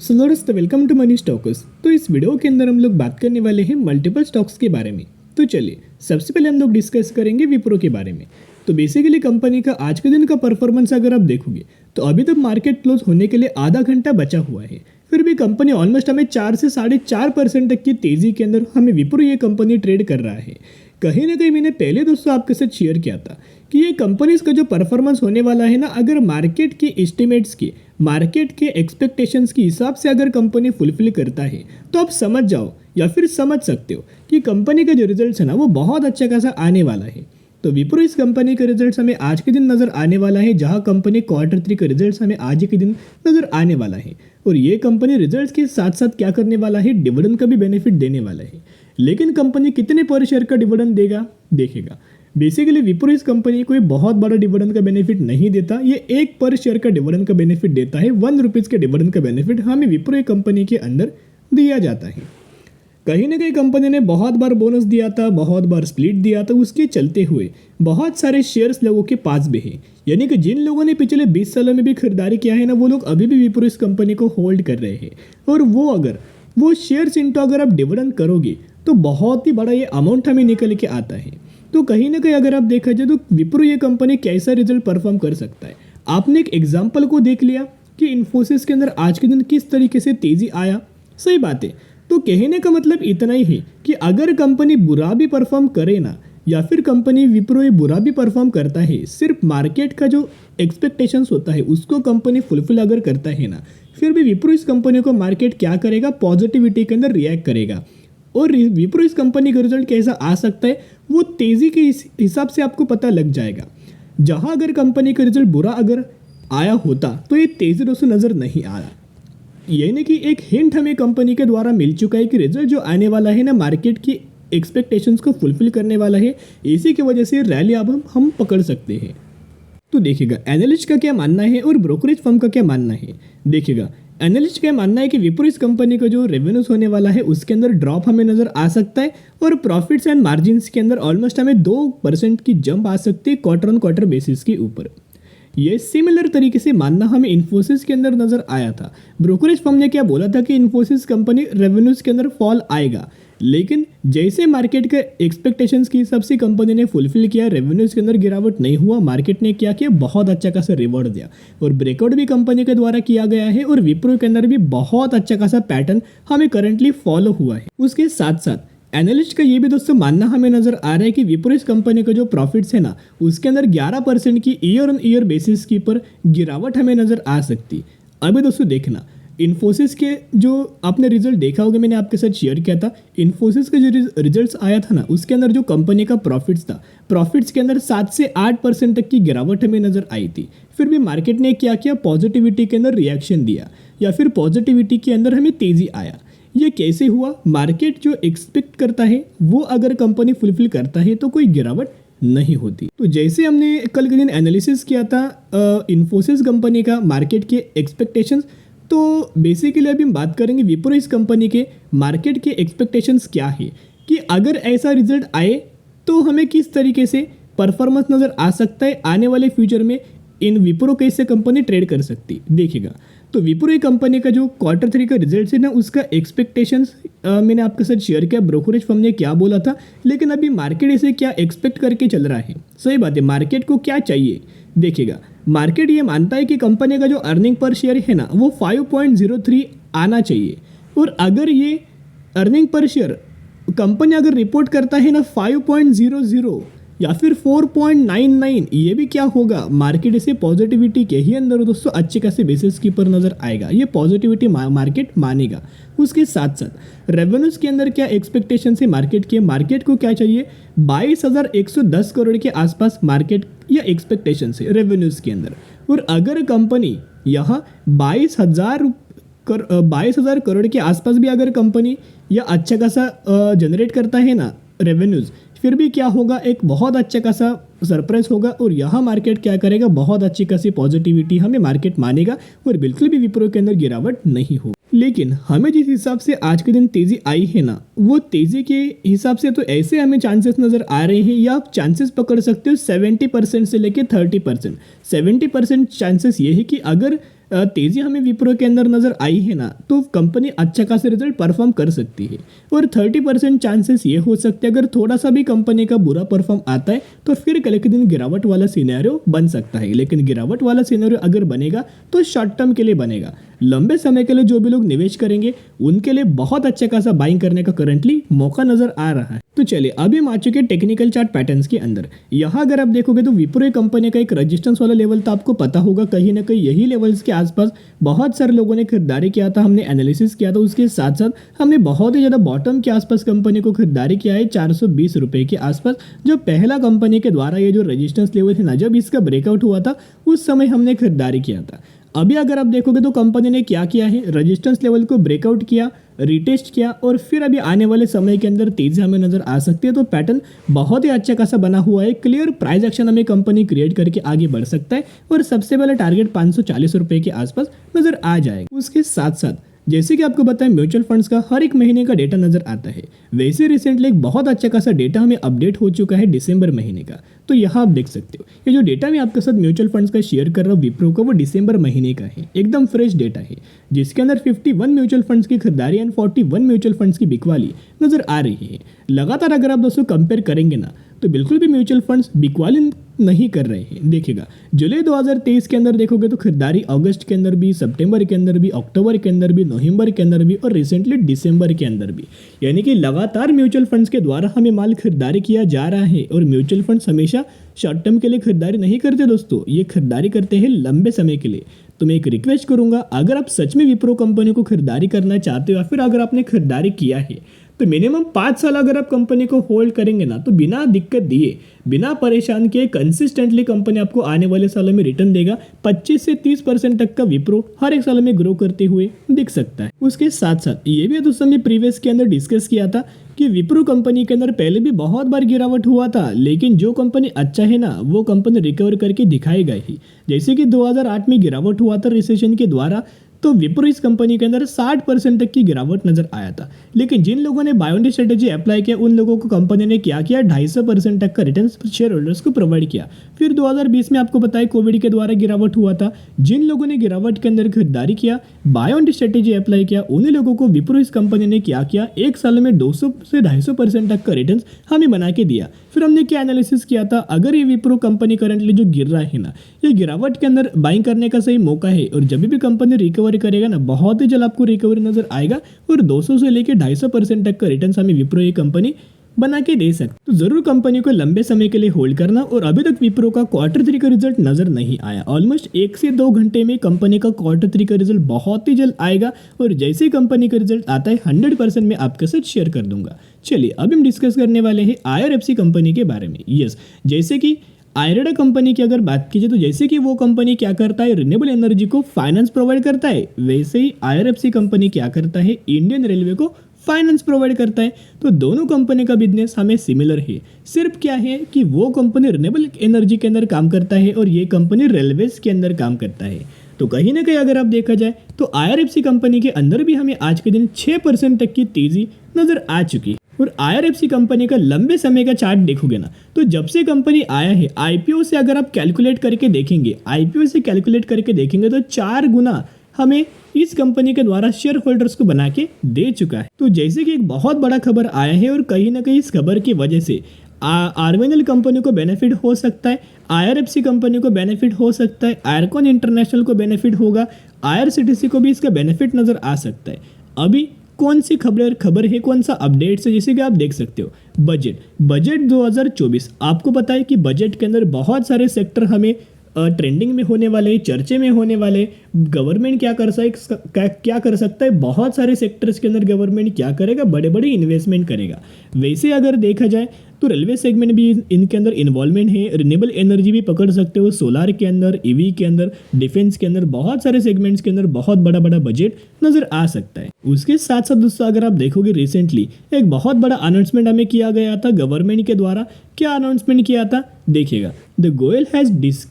सो दोस्तों welcome to money stocks. तो इस वीडियो के अंदर हम लोग बात करने वाले हैं मल्टीपल स्टॉक्स के बारे में। तो चलिए सबसे पहले हम लोग डिस्कस करेंगे विप्रो के बारे में। तो बेसिकली कंपनी का आज के दिन का परफॉर्मेंस अगर आप देखोगे तो अभी तक मार्केट क्लोज होने के लिए आधा घंटा बचा हुआ है, फिर भी कंपनी ऑलमोस्ट हमें 4 से 4.5% तक की तेजी के अंदर हमें विप्रो ये कंपनी ट्रेड कर रहा है। कहीं ना कहीं मैंने पहले दोस्तों आपके साथ शेयर किया था कि ये कंपनीज का जो परफॉर्मेंस होने वाला है ना, अगर मार्केट के एस्टिमेट्स की, मार्केट के एक्सपेक्टेशंस के हिसाब से अगर कंपनी फुलफिल करता है तो आप समझ जाओ या फिर समझ सकते हो कि कंपनी का जो रिजल्ट्स है ना वो बहुत अच्छा खासा आने वाला है। तो विप्रो इस कंपनी का रिजल्ट्स हमें आज के दिन नजर आने वाला है, जहां कंपनी Q3 का रिजल्ट्स हमें आज के दिन नजर आने वाला है। और ये कंपनी रिजल्ट्स के साथ साथ क्या करने वाला है, डिविडेंड का भी बेनिफिट देने वाला है। लेकिन कंपनी कितने पर शेयर का डिविडेंड देगा देखेगा। बेसिकली विप्रो इस कंपनी को बहुत बड़ा डिविडेंड का बेनिफिट नहीं देता, ये 1 पर शेयर का डिविडेंड का बेनिफिट देता है। 1 रुपीज़ के डिविडेंड का बेनिफिट हमें विप्रो कंपनी के अंदर दिया जाता है। कहीं ना कहीं कंपनी ने बहुत बार बोनस दिया था, बहुत बार स्प्लिट दिया था, उसके चलते हुए बहुत सारे शेयर्स लोगों के पास भी हैं। यानी कि जिन लोगों ने पिछले 20 सालों में भी खरीदारी किया है ना, वो लोग अभी भी विप्रो इस कंपनी को होल्ड कर रहे हैं। और वो शेयर्स इनटू अगर आप डिविडेंड करोगे तो बहुत ही बड़ा ये अमाउंट हमें निकल के आता है। तो कहीं ना कहीं अगर आप देखा जाए तो विप्रो ये कंपनी कैसा रिजल्ट परफॉर्म कर सकता है। आपने एक एग्जाम्पल को देख लिया कि इन्फोसिस के अंदर आज के दिन किस तरीके से तेजी आया। सही बात है। तो कहने का मतलब इतना ही है कि अगर कंपनी बुरा भी परफॉर्म करे ना, या फिर कंपनी विप्रो ये बुरा भी परफॉर्म करता है, सिर्फ मार्केट का जो एक्सपेक्टेशंस होता है उसको कंपनी फुलफिल अगर करता है ना, फिर भी विप्रो इस कंपनी को मार्केट क्या करेगा, पॉजिटिविटी के अंदर रिएक्ट करेगा। और विप्रो इस कंपनी का रिजल्ट कैसा आ सकता है वो तेजी के हिसाब से आपको पता लग जाएगा। जहां अगर कंपनी का रिजल्ट बुरा अगर आया होता तो ये तेजी दोस्तों नजर नहीं आया। यानी कि एक हिंट हमें कंपनी के द्वारा मिल चुका है कि रिजल्ट जो आने वाला है ना, मार्केट की एक्सपेक्टेशंस को फुलफिल करने वाला है। इसी की वजह से रैली अब हम पकड़ सकते हैं। तो देखिएगा एनालिस्ट का क्या मानना है और ब्रोकरेज फर्म का क्या मानना है। देखिएगा एनालिस्ट का मानना है कि विप्रो इस कंपनी का जो रेवेन्यूज होने वाला है उसके अंदर ड्रॉप हमें नजर आ सकता है, और प्रॉफिट्स एंड मार्जिन्स के अंदर ऑलमोस्ट हमें 2% की जंप आ सकती है क्वार्टर ऑन क्वार्टर बेसिस के ऊपर। ये सिमिलर तरीके से मानना हमें इन्फोसिस के अंदर नजर आया था। ब्रोकरेज फर्म ने क्या बोला था कि इन्फोसिस कंपनी रेवेन्यूज के अंदर फॉल आएगा, लेकिन जैसे मार्केट के एक्सपेक्टेशंस के हिसाब से कंपनी ने फुलफिल किया, रेवेन्यूज के अंदर गिरावट नहीं हुआ, मार्केट ने क्या किया, बहुत अच्छा खासा रिवॉर्ड दिया और ब्रेकआउट भी कंपनी के द्वारा किया गया है। और विप्रो के अंदर भी बहुत अच्छा खासा पैटर्न हमें करंटली फॉलो हुआ है। उसके साथ साथ एनालिस्ट का ये भी दोस्तों मानना हमें नजर आ रहा है कि विप्रो इस कंपनी का जो प्रॉफिट्स है ना, उसके अंदर 11% की ईयर ऑन ईयर बेसिस के ऊपर गिरावट हमें नजर आ सकती। अभी दोस्तों देखना इन्फोसिस के जो आपने रिजल्ट देखा होगा, मैंने आपके साथ शेयर किया था। इन्फोसिस का जो रिजल्ट्स आया था ना, उसके अंदर जो कंपनी का प्रॉफिट्स था, प्रॉफिट्स के अंदर 7 से 8% तक की गिरावट हमें नजर आई थी। फिर भी मार्केट ने क्या किया, पॉजिटिविटी के अंदर रिएक्शन दिया, या फिर पॉजिटिविटी के अंदर हमें तेजी आया। ये कैसे हुआ, मार्केट जो एक्सपेक्ट करता है वो अगर कंपनी फुलफिल करता है तो कोई गिरावट नहीं होती। तो जैसे हमने कल के दिन एनालिसिस किया था इन्फोसिस कंपनी का मार्केट के एक्सपेक्टेशंस, तो बेसिकली अभी हम बात करेंगे विप्रो इस कंपनी के मार्केट के एक्सपेक्टेशंस क्या है, कि अगर ऐसा रिजल्ट आए तो हमें किस तरीके से परफॉर्मेंस नज़र आ सकता है आने वाले फ्यूचर में, इन विप्रो कैसे कंपनी ट्रेड कर सकती। देखिएगा तो विप्रो कंपनी का जो Q3 का रिजल्ट है ना, उसका एक्सपेक्टेशंस मैंने आपके साथ शेयर किया, ब्रोकरेज फर्म ने क्या बोला था, लेकिन अभी मार्केट इसे क्या एक्सपेक्ट करके चल रहा है। सही बात है, मार्केट को क्या चाहिए। देखिएगा मार्केट ये मानता है कि कंपनी का जो अर्निंग पर शेयर है ना वो 5.03 आना चाहिए, और अगर ये अर्निंग पर शेयर कंपनी अगर रिपोर्ट करता है ना 5.00 या फिर 4.99, ये भी क्या होगा, मार्केट इसे पॉजिटिविटी के ही अंदर दोस्तों अच्छे खासे बेसिस के ऊपर नजर आएगा। ये पॉजिटिविटी मार्केट मानेगा। उसके साथ साथ रेवेन्यूज के अंदर क्या एक्सपेक्टेशन है मार्केट के, मार्केट को क्या चाहिए, 22,110 करोड़ के आसपास मार्केट या एक्सपेक्टेशन है रेवेन्यूज के अंदर। और अगर कंपनी यहाँ 22,000 करोड़ के आसपास भी अगर कंपनी या अच्छा खासा जनरेट करता है ना रेवेन्यूज, फिर भी क्या होगा, एक बहुत अच्छा खासा सरप्राइज होगा। और यहाँ मार्केट क्या करेगा, बहुत अच्छी खासी पॉजिटिविटी हमें मार्केट मानेगा और बिल्कुल भी विप्रो के अंदर गिरावट नहीं हो। लेकिन हमें जिस हिसाब से आज के दिन तेजी आई है ना, वो तेजी के हिसाब से तो ऐसे हमें चांसेस नजर आ रहे हैं, या आप चांसेस पकड़ सकते हो 70% से लेके 30%। 70% चांसेस ये है कि अगर तेज़ी हमें विप्रो के अंदर नज़र आई है ना, तो कंपनी अच्छा खासा रिजल्ट परफॉर्म कर सकती है। और 30% चांसेस ये हो सकते हैं अगर थोड़ा सा भी कंपनी का बुरा परफॉर्म आता है तो फिर कल के दिन गिरावट वाला सिनेरियो बन सकता है। लेकिन गिरावट वाला सिनेरियो अगर बनेगा तो शॉर्ट टर्म के लिए बनेगा। लंबे समय के लिए जो भी लोग निवेश करेंगे उनके लिए बहुत अच्छा खासा बाइंग करने का करंटली मौका नजर आ रहा है। तो चलिए अभी हम आ चुके हैं टेक्निकल चार्ट पैटर्न्स के अंदर। यहाँ अगर आप देखोगे तो विप्रो कंपनी का एक रेजिस्टेंस वाला लेवल तो आपको पता होगा, कहीं ना कहीं यही लेवल्स के आसपास बहुत सारे लोगों ने खरीदारी किया था, हमने एनालिसिस किया था। उसके साथ साथ हमने बहुत ही ज़्यादा बॉटम के आसपास कंपनी को खरीदारी किया है 420 रुपये के आसपास, जो पहला कंपनी के द्वारा ये जो रेजिस्टेंस लेवल है ना, जब इसका ब्रेकआउट हुआ था उस समय हमने खरीदारी किया था। अभी अगर आप देखोगे तो कंपनी ने क्या किया है, रेजिस्टेंस लेवल को ब्रेकआउट किया, रिटेस्ट किया और फिर अभी आने वाले समय के अंदर तेजी हमें नजर आ सकती है। तो पैटर्न बहुत ही अच्छा खासा बना हुआ है। क्लियर प्राइस एक्शन हमें कंपनी क्रिएट करके आगे बढ़ सकता है और सबसे पहले टारगेट 540 रुपये के आसपास नजर आ जाएगा। उसके साथ साथ जैसे कि आपको बताएं म्यूचुअल फंड्स का हर एक महीने का डेटा नजर आता है, वैसे रिसेंटली एक बहुत अच्छा खासा डेटा हमें अपडेट हो चुका है दिसंबर महीने का। तो यहाँ आप देख सकते हो ये जो डेटा मैं आपके साथ म्यूचुअल फंड्स का शेयर कर रहा हूँ विप्रो का, वो दिसंबर महीने का है, एकदम फ्रेश डेटा है, जिसके अंदर 51 म्यूचुअल फंड्स की खरीदारी एंड 41 म्यूचुअल फंड्स की बिकवाली नजर आ रही है। लगातार अगर आप दोस्तों कंपेयर करेंगे ना तो बिल्कुल भी म्यूचुअल फंड्स बिकवाली नहीं कर रहे हैं। देखिएगा जुलाई 2023 के अंदर देखोगे तो खरीदारी अगस्त के अंदर भी, सितंबर के अंदर भी, अक्टूबर के अंदर भी, नवंबर के अंदर भी और रिसेंटली दिसंबर के अंदर भी, यानी कि लगातार म्यूचुअल फंड्स के द्वारा हमें माल खरीदारी किया जा रहा है। और म्यूचुअल फंड्स हमेशा शॉर्ट टर्म के लिए खरीदारी नहीं करते दोस्तों, ये खरीदारी करते हैं लंबे समय के लिए। तो मैं एक रिक्वेस्ट करूंगा, अगर आप सच में विप्रो कंपनी को खरीदारी करना चाहते हो या फिर अगर आपने खरीदारी किया है तो मिनिमम 5 साल अगर आप कंपनी को होल्ड करेंगे ना तो बिना दिक्कत दिए, बिना परेशान किए कंसिस्टेंटली कंपनी आपको आने वाले सालों में रिटर्न देगा। 25 से 30% तक का विप्रो हर एक साल में ग्रो करते हुए दिख सकता है। उसके साथ साथ ये भी दोस्तों हमने प्रीवियस के अंदर डिस्कस किया था कि विप्रो कंपनी के अंदर पहले भी बहुत बार गिरावट हुआ था, लेकिन जो कंपनी अच्छा है ना वो कंपनी रिकवर करके दिखाएगा ही। जैसे कि 2008 में गिरावट हुआ था रिसेशन के द्वारा, तो विप्रो इस कंपनी के अंदर 60% तक की गिरावट नजर आया था। लेकिन जिन लोगों ने buy on the strategy apply किया उन लोगों को कंपनी ने क्या किया, 250% तक का रिटर्न शेयर होल्डर्स को प्रोवाइड किया। फिर 2020 में आपको बताया कोविड के द्वारा गिरावट हुआ था। जिन लोगों ने गिरावट के अंदर खरीदारी किया, buy on the strategy apply किया, उन्हीं लोगों को विप्रो इस कंपनी ने क्या किया, एक साल में 200 से 250% तक का रिटर्न हमें बना के दिया। फिर हमने क्या एनालिसिस किया था, अगर ये विप्रो कंपनी करंटली जो गिर रहा है ना, ये गिरावट के अंदर बाइंग करने का सही मौका है। और जब भी कंपनी रिकवरी करेगा ना, बहुत ही जल्द आपको रिकवरी नजर आएगा और 200 से लेकर 250% तक का रिटर्न हमें विप्रो ये कंपनी बना के दे सकते। तो जरूर कंपनी को लंबे समय के लिए होल्ड करना। और अभी तक विप्रो का Q3 का रिजल्ट नजर नहीं आया। ऑलमोस्ट 1 से 2 घंटे में कंपनी का Q3 का रिजल्ट बहुत ही जल्द आएगा और जैसे ही कंपनी का रिजल्ट आता है 100% मैं आपके साथ शेयर कर दूंगा। चलिए अब हम डिस्कस करने वाले हैं IRFC कंपनी के बारे में। यस, जैसे कि आयरडा कंपनी की अगर बात कीजिए तो जैसे कि वो कंपनी क्या करता है, रिन्यूएबल एनर्जी को फाइनेंस प्रोवाइड करता है, वैसे ही IRFC कंपनी क्या करता है, इंडियन रेलवे को फाइनेंस प्रोवाइड करता है। तो दोनों कंपनी का बिजनेस हमें सिमिलर है। सिर्फ क्या है कि वो कंपनी रिन्यूएबल एनर्जी के अंदर काम करता है और ये कंपनी रेलवेज के अंदर काम करता है। तो कहीं ना कहीं अगर आप देखा जाए तो IRFC कंपनी के अंदर भी हमें आज के दिन 6% तक की तेजी नजर आ चुकी है। और IRFC कंपनी का लंबे समय का चार्ट देखोगे ना, तो जब से कंपनी आया है, IPO से अगर आप कैलकुलेट करके देखेंगे, IPO से कैलकुलेट करके देखेंगे तो 4 गुना हमें इस कंपनी के द्वारा शेयर होल्डर्स को बना के दे चुका है। तो जैसे कि एक बहुत बड़ा खबर आया है और कहीं ना कहीं इस खबर की वजह से RVNL कंपनी को बेनिफिट हो सकता है, IRFC कंपनी को बेनिफिट हो सकता है, आयरकॉन इंटरनेशनल को बेनिफिट होगा, IRCTC को भी इसका बेनिफिट नजर आ सकता है। अभी कौन सी खबर है, कौन सा अपडेट्स है, जैसे कि आप देख सकते हो बजट 2024। आपको पता है कि बजट के अंदर बहुत सारे सेक्टर हमें ट्रेंडिंग में होने वाले, चर्चे में होने वाले। गवर्नमेंट क्या कर सकता है, बहुत सारे सेक्टर्स के अंदर गवर्नमेंट क्या करेगा, बड़े बड़े इन्वेस्टमेंट करेगा। वैसे अगर देखा जाए तो रेलवे सेगमेंट भी इनके अंदर इन्वॉल्वमेंट है, रिन्यूएबल एनर्जी भी पकड़ सकते हो, सोलार के अंदर, EV के अंदर, डिफेंस के अंदर, बहुत सारे सेगमेंट्स के अंदर बहुत बड़ा बड़ा बजट नजर आ सकता है। उसके साथ साथ दोस्तों अगर आप देखोगे रिसेंटली एक बहुत बड़ा अनाउंसमेंट हमें किया गया था गवर्नमेंट के द्वारा क्या अनाउंसमेंट किया था देखिएगा। The Goyal has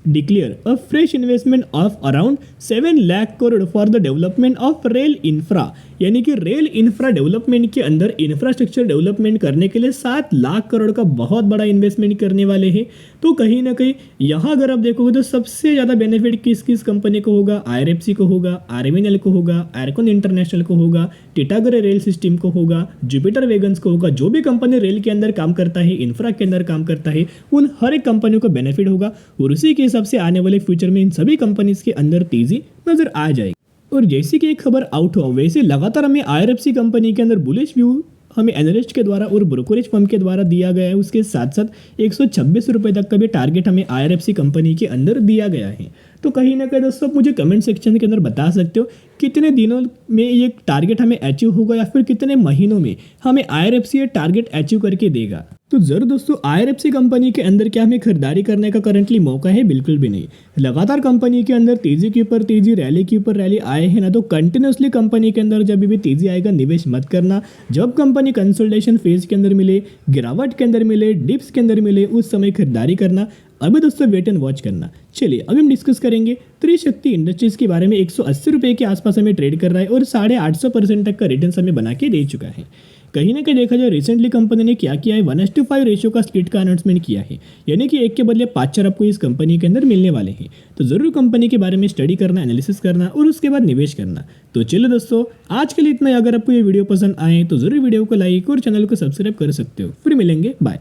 declare a fresh investment of around 7 lakh crore for the development of rail infra, यानी कि रेल इंफ्रा डेवलपमेंट के अंदर इंफ्रास्ट्रक्चर डेवलपमेंट करने के लिए 7 लाख करोड़ का बहुत बड़ा इन्वेस्टमेंट करने वाले हैं। तो कहीं ना कहीं यहाँ अगर आप देखोगे तो सबसे ज़्यादा बेनिफिट किस किस कंपनी को होगा, IRFC को होगा, RVNL को होगा, एरकॉन इंटरनेशनल को होगा, टिटागरे रेल सिस्टम को होगा, जुपिटर वैगन्स को होगा। जो भी कंपनी रेल के अंदर काम करता है, इंफ्रा के अंदर काम करता है, उन हर एक कंपनियों को बेनिफिट होगा और उसी के हिसाब से आने वाले फ्यूचर में इन सभी कंपनीज के अंदर तेजी नजर आ जाएगी। और जैसे कि एक खबर आउट हो वैसे लगातार हमें IRFC कंपनी के अंदर बुलिश व्यू हमें एनालिस्ट के द्वारा और ब्रोकरेज फर्म के द्वारा दिया गया है। उसके साथ साथ 126 रुपये तक का भी टारगेट हमें IRFC कंपनी के अंदर दिया गया है। तो कहीं ना कहीं दोस्तों आप मुझे कमेंट सेक्शन के अंदर बता सकते हो कितने दिनों में ये टारगेट हमें अचीव होगा या फिर कितने महीनों में हमें IRFC ये टारगेट अचीव करके देगा। तो जरूर दोस्तों IRFC कंपनी के अंदर क्या हमें खरीदारी करने का करंटली मौका है? बिल्कुल भी नहीं। लगातार कंपनी के अंदर तेजी के ऊपर तेजी, रैली के ऊपर रैली आए हैं ना, तो कंटिन्यूसली कंपनी के अंदर जब भी तेजी आएगा निवेश मत करना। जब कंपनी कंसोलिडेशन फेज के अंदर मिले, गिरावट के अंदर मिले, डिप्स के अंदर मिले, उस समय खरीदारी करना। अभी दोस्तों वेट एंड वॉच करना। चलिए अभी हम डिस्कस करेंगे त्रिशक्ति इंडस्ट्रीज के बारे में। 180 रुपये के आसपास हमें ट्रेड कर रहा है और 850% तक का रिटर्न हमें बना के दे चुका है। कहीं ना कहीं देखा जाए रिसेंटली कंपनी ने क्या किया है, 1:5 रेशियो का स्प्लिट का अनाउंसमेंट किया है, यानी कि एक के बदले 5 शेयर आपको इस कंपनी के अंदर मिलने वाले हैं। तो जरूर कंपनी के बारे में स्टडी करना, एनालिसिस करना और उसके बाद निवेश करना। तो चलो दोस्तों आज के लिए इतना ही। अगर आपको ये वीडियो पसंद आए तो जरूर वीडियो को लाइक और चैनल को सब्सक्राइब कर सकते हो। फिर मिलेंगे, बाय।